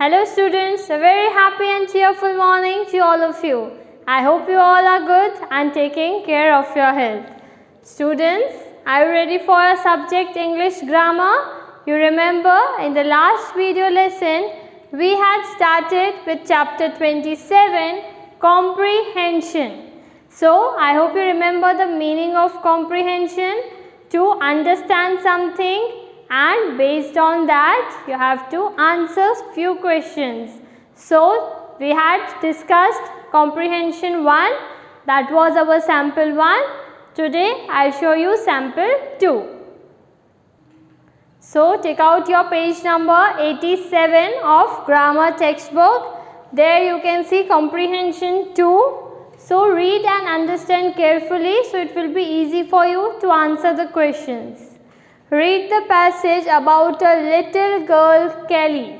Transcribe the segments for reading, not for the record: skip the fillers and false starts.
Hello students, a very happy and cheerful morning to all of you. I hope you all are good and taking care of your health. Students, are you ready for our subject English grammar? You remember in the last video lesson, we had started with chapter 27, comprehension. So, I hope you remember the meaning of comprehension, to understand something, and based on that you have to answer few questions. So, we had discussed comprehension 1, that was our sample 1. Today I will show you sample 2. So, take out your page number 87 of grammar textbook. There you can see comprehension 2. So, read and understand carefully so it will be easy for you to answer the questions. Read the passage about a little girl Kelly.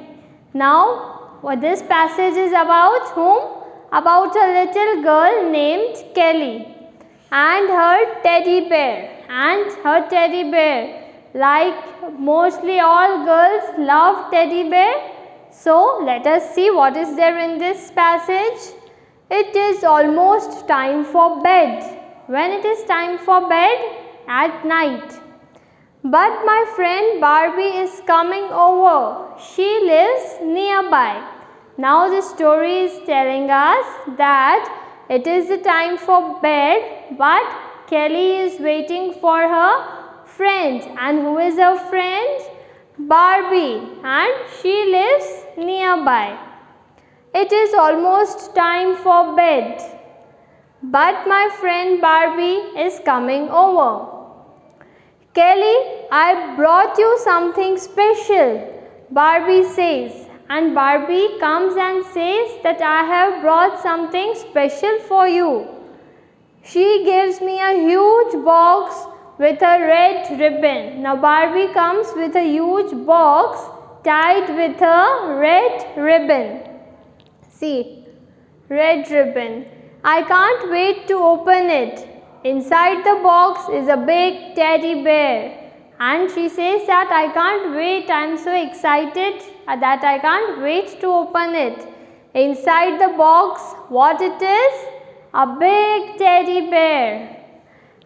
Now, what this passage is about whom? About a little girl named Kelly and her teddy bear. And her teddy bear, like mostly all girls love teddy bear. So, let us see what is there in this passage. It is almost time for bed. When it is time for bed? At night. But my friend Barbie is coming over. She lives nearby. Now the story is telling us that it is the time for bed, but Kelly is waiting for her friend. And who is her friend? Barbie. And she lives nearby. It is almost time for bed. But my friend Barbie is coming over. Kelly, I brought you something special, Barbie says. And Barbie comes and says that I have brought something special for you. She gives me a huge box with a red ribbon. Now Barbie comes with a huge box tied with a red ribbon. See, red ribbon. I can't wait to open it. Inside the box is a big teddy bear. And she says that I can't wait, I am so excited that I can't wait to open it. Inside the box, what it is? A big teddy bear.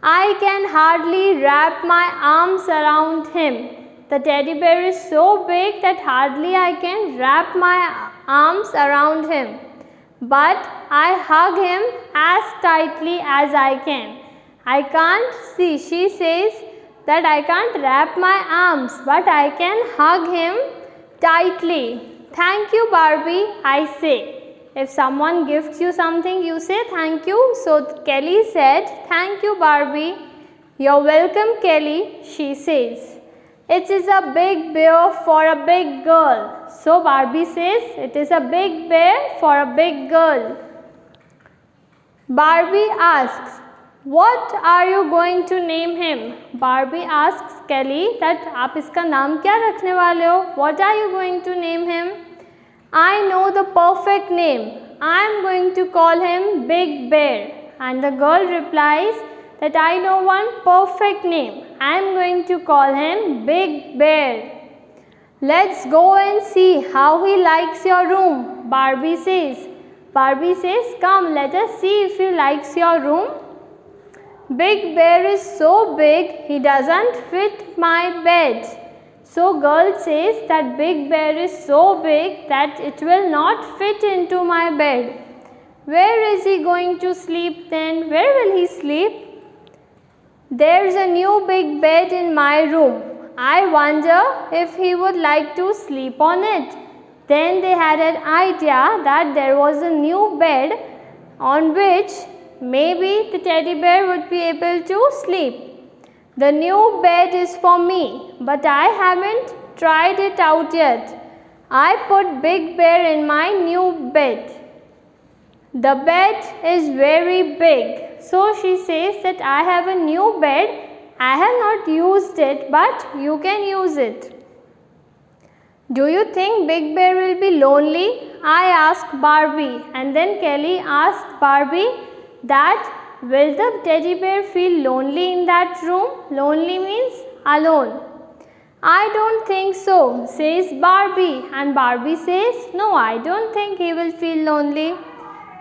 I can hardly wrap my arms around him. The teddy bear is so big that hardly I can wrap my arms around him. But I hug him as tightly as I can. I can't see, she says that I can't wrap my arms, but I can hug him tightly. Thank you, Barbie, I say. If someone gifts you something, you say thank you. So Kelly said, thank you, Barbie. You're welcome, Kelly, she says. It is a big bear for a big girl. So Barbie says, it is a big bear for a big girl. Barbie asks, what are you going to name him? Barbie asks Kelly that आप इसका नाम क्या रखने वाले हो? What are you going to name him? I know the perfect name. I am going to call him Big Bear. And the girl replies that I know one perfect name. I am going to call him Big Bear. Let's go and see how he likes your room, Barbie says. Barbie says, come, let us see if he likes your room. Big Bear is so big, he doesn't fit my bed. So girl says that Big Bear is so big that it will not fit into my bed. Where is he going to sleep then? Where will he sleep? There's a new big bed in my room. I wonder if he would like to sleep on it. Then they had an idea that there was a new bed on which maybe the teddy bear would be able to sleep. The new bed is for me, but I haven't tried it out yet. I put Big Bear in my new bed. The bed is very big. So she says that I have a new bed. I have not used it, but you can use it. Do you think Big Bear will be lonely? I asked Barbie, and then Kelly asked Barbie that will the teddy bear feel lonely in that room? Lonely means alone. I don't think so, says Barbie. And Barbie says, no, I don't think he will feel lonely.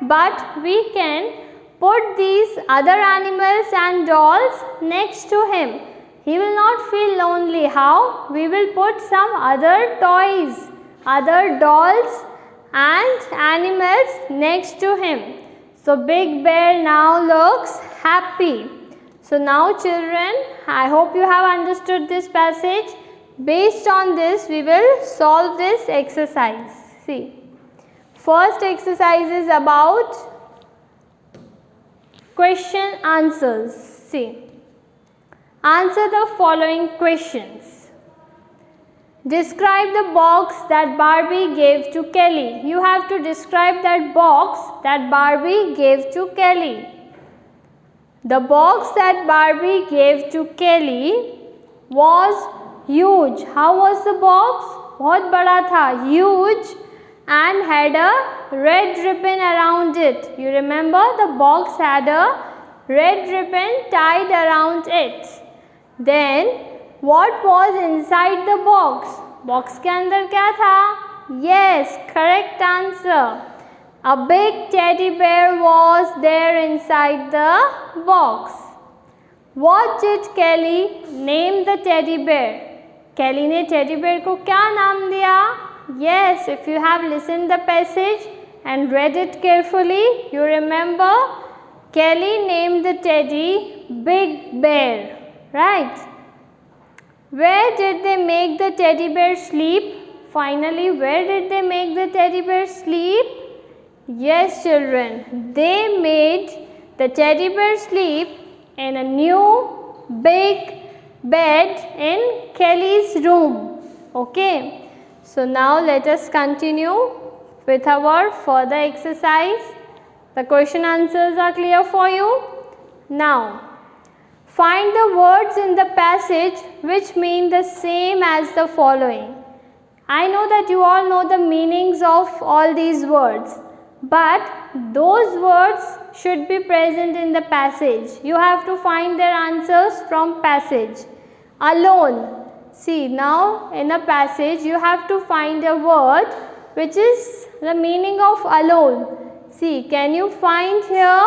But we can put these other animals and dolls next to him. He will not feel lonely. How? We will put some other toys, other dolls and animals next to him. So Big Bear now looks happy. So now children, I hope you have understood this passage. Based on this, we will solve this exercise. See, first exercise is about question answers. See, answer the following questions. Describe the box that Barbie gave to Kelly. You have to describe that box that Barbie gave to Kelly. The box that Barbie gave to Kelly was huge. How was the box? बहुत बड़ा था, huge, and had a red ribbon around it. You remember the box had a red ribbon tied around it. Then what was inside the box? Box के अंदर क्या था? Yes, correct answer. A big teddy bear was there inside the box. What did Kelly name the teddy bear? Kelly ने teddy bear को क्या नाम दिया? Yes, if you have listened the passage and read it carefully, you remember Kelly named the teddy Big Bear, right? Where did they make the teddy bear sleep? Finally, where did they make the teddy bear sleep? Yes, children, they made the teddy bear sleep in a new big bed in Kelly's room. Okay, so now let us continue with our further exercise. The question answers are clear for you. Now, find the words in the passage which mean the same as the following. I know that you all know the meanings of all these words, but those words should be present in the passage. You have to find their answers from passage. Alone. See, now in a passage you have to find a word which is the meaning of alone. See, can you find here?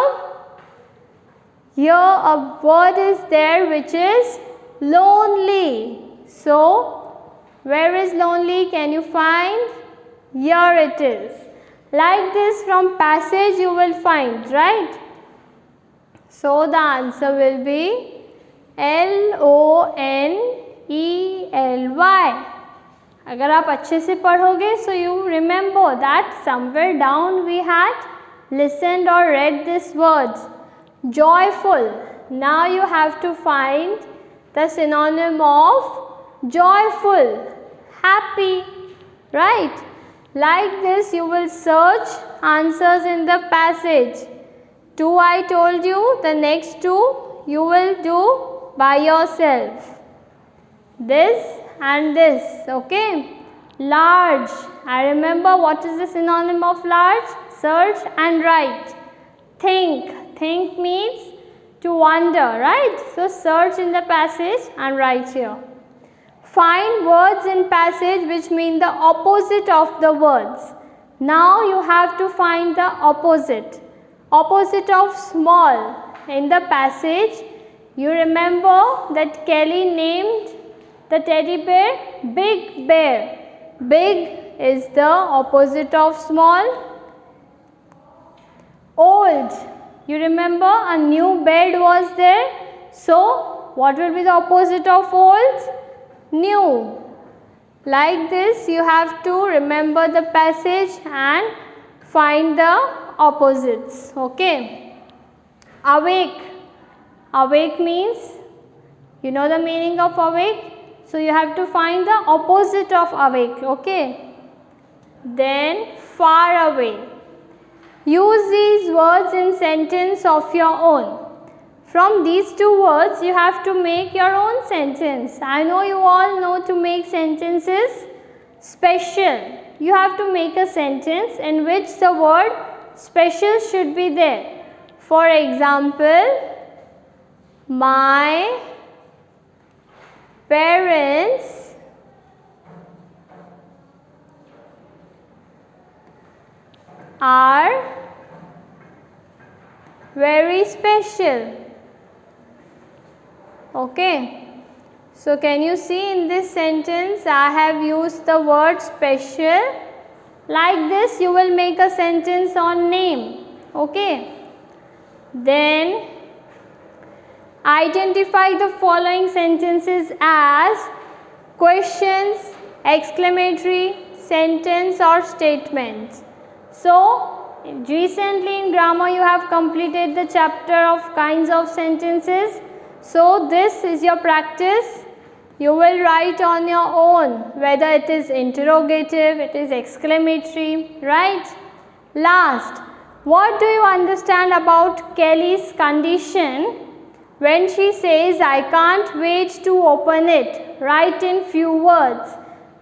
Here a word is there which is lonely. So, where is lonely? Can you find? Here it is. Like this from passage you will find, right? So, the answer will be L-O-N-E-L-Y. अगर आप अच्छे से पढ़ोगे, so you remember that somewhere down we had listened or read this words. Joyful. Now you have to find the synonym of joyful. Happy. Right? Like this you will search answers in the passage. 2 I told you, the next 2 you will do by yourself. This and this, okay? Large. I remember what is the synonym of large? Search and write. Think. Think means to wonder, right? So search in the passage and write here. Find words in passage which mean the opposite of the words. Now you have to find the opposite. Opposite of small. In the passage, you remember that Kelly named the teddy bear Big Bear. Big is the opposite of small. Old. You remember a new bed was there. So, what will be the opposite of old? New. Like this, you have to remember the passage and find the opposites. Okay. Awake. Awake means, you know the meaning of awake? So, you have to find the opposite of awake. Okay. Then, far away. Use these words in sentence of your own. From these 2 words, you have to make your own sentence. I know you all know to make sentences special. You have to make a sentence in which the word special should be there. For example, my parents are very special. Okay. So can you see in this sentence I have used the word special. Like this you will make a sentence on name. Okay. Then identify the following sentences as questions, exclamatory, sentence or statements. So recently in grammar you have completed the chapter of kinds of sentences. So this is your practice. You will write on your own whether it is interrogative, it is exclamatory, right? Last, what do you understand about Kelly's condition when she says I can't wait to open it? Write in few words.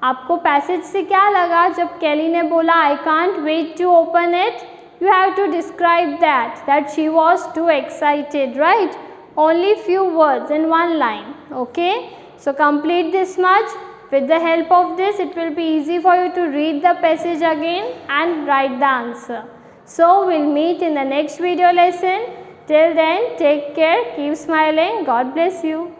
आपको passage से क्या लगा जब केली ने बोला I can't wait to open it? You have to describe that she was too excited, right? Only few words in one line. Okay. So complete this much. With the help of this, it will be easy for you to read the passage again and write the answer. So we'll meet in the next video lesson. Till then, take care, keep smiling. God bless you.